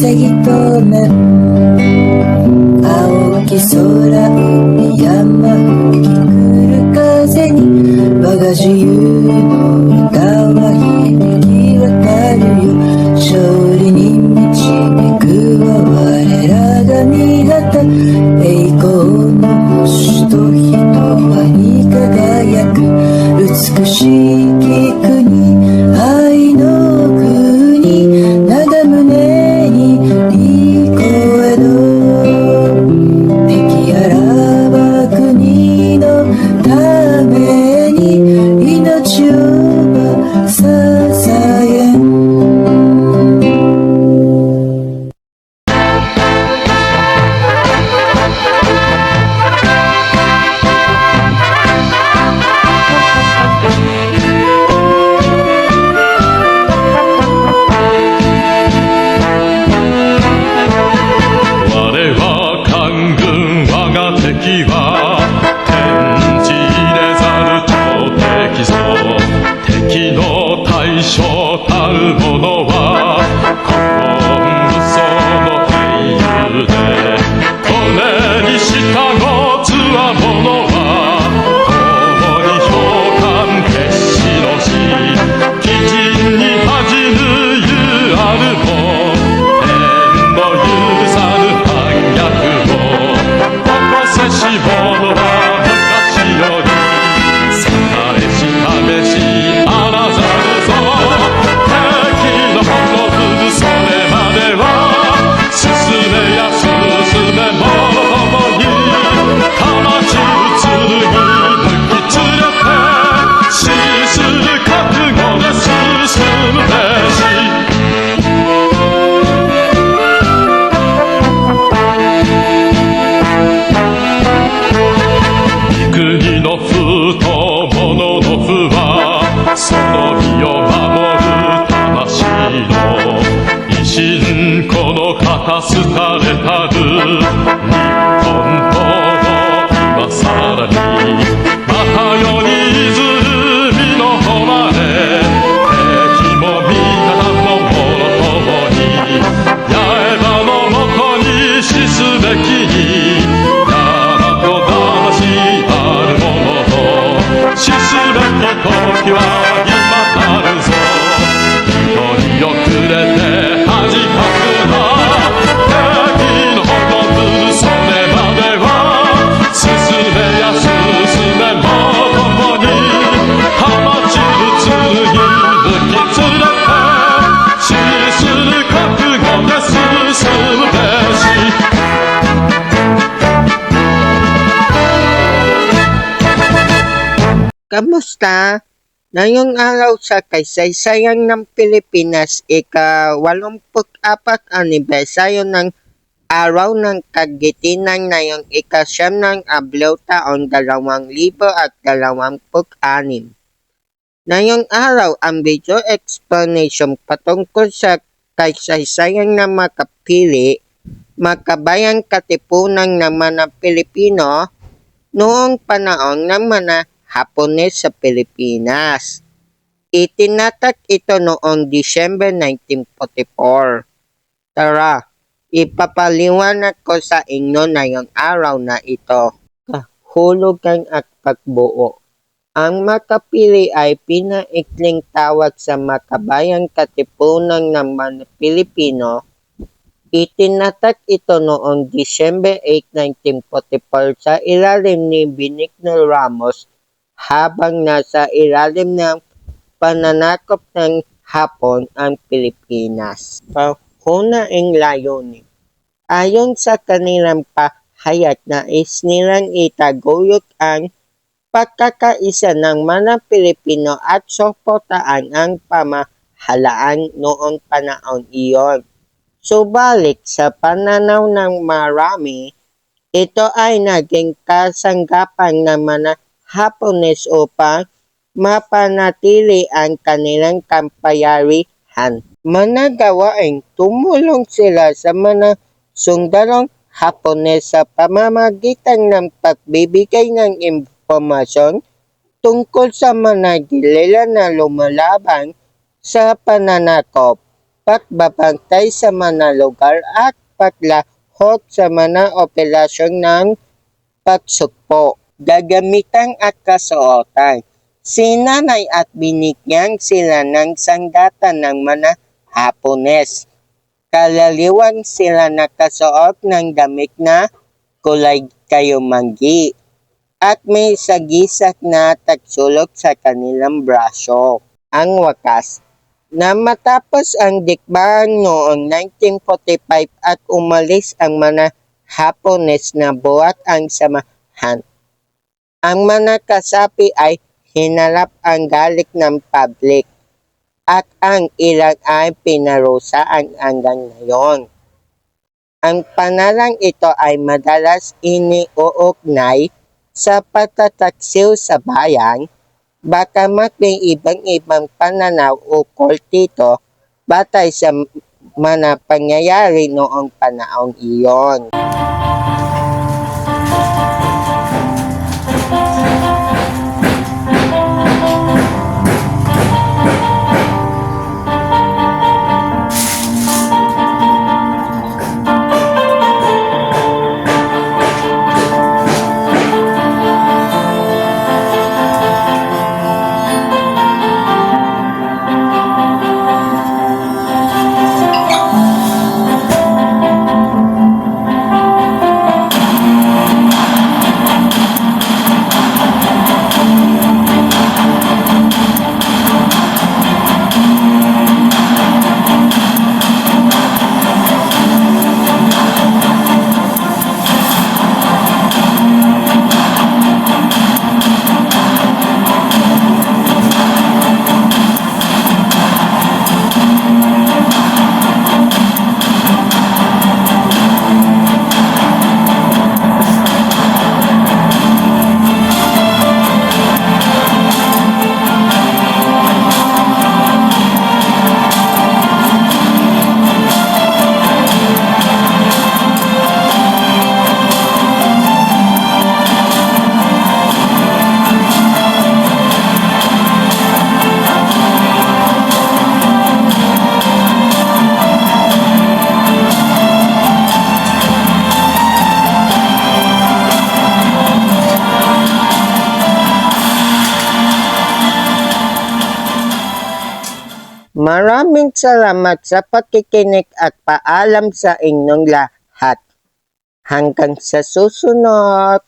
せぎ止め青き空海山吹き来る風に我が自由の歌は響き渡るよ勝利に導くは我らが見果た栄光の星と人はに輝く美しき国愛の国長胸にいい声の敵あらば国のために命を捧げ敵は天地入れざる強敵ぞ敵の対象たる者は古今武装の英雄でこれに従うつわものは共に氷冠決死の死鬼人に恥じぬゆあるも天の許さぬ反逆をせし者は昔より栄えし試しあらざるぞ敵の滅ぶそれまでは進めや進め者ともに玉散る剣抜き連れて死する覚悟で進むべし国の父と者の父はその身を守る魂の維新この肩すたれたる日本と今さらにまた世にずる身の誉れ敵も味方も者ともに刃のもとに死すべきに大和魂死すべき時は今たるぞ人に遅れて恥かくな敵の滅ぶそれまでは進めや進めもともに玉散る剣抜き連れて死する覚悟で進むべしKamusta? Ngayong araw sa kaysaysayan ng Pilipinas, ika-84 anibersaryo ng Araw ng Kagitinang ngayong ika-9 ng Abril taong 2026. Ngayong araw, ang video explanation patungkol sa kaysaysayan ng makapili, makabayang katipunan ng mga Pilipino noong panahon ng mga Hapones sa Pilipinas. Itinatak ito noong December 1944. Tara, ipapaliwanag ko sa inyo ngayong araw na ito. Kahulugan at pagbuo. Ang makapili ay pinaikling tawag sa makabayang katipunan ng mga Pilipino. Itinatak ito noong December 8, 1944 sa ilalim ni Benigno Ramos habang nasa ilalim ng pananakop ng Hapon ang Pilipinas. Pangunahing layunin. Ayon sa kanilang pahayag, nais nilang itaguyod ang pagkakaisa ng mga Pilipino at suportahan ang pamahalaan noong panahon iyon. Subalit sa pananaw ng marami, ito ay naging kasanggapan ng mga Hapones upang mapanatili ang kanilang kampayarihan. Mga gawain, tumulong sila sa mga sundalong Hapones sa pamamagitan ng pagbibigay ng impormasyon tungkol sa mga gilala na lumalaban sa pananakop, pagbabantay sa mga lugar at paglahok sa mga operasyon ng pagsugpo. Gagamitan at kasuotan. Sinanay at binigyan sila ng sanggatan ng mga Hapones. Kalaliwan sila nakasuot ng damit na kulay kayumanggi at may sagisag na tagsulok sa kanilang braso. Ang wakas, na matapos ang digmaan noong 1945 at umalis ang mga Hapones na buhat ang samahan. Ang mga kasapi ay hinarap ang galit ng public at ang ilan ay pinarusaan hanggang ngayon. Ang panalang ito ay madalas iniuugnay sa patataksiw sa bayan, bagamat may ibang pananaw ukol dito batay sa mga pangyayari noong panahong iyon. Maraming salamat sa pakikinig at paalam sa inyong lahat. Hanggang sa susunod.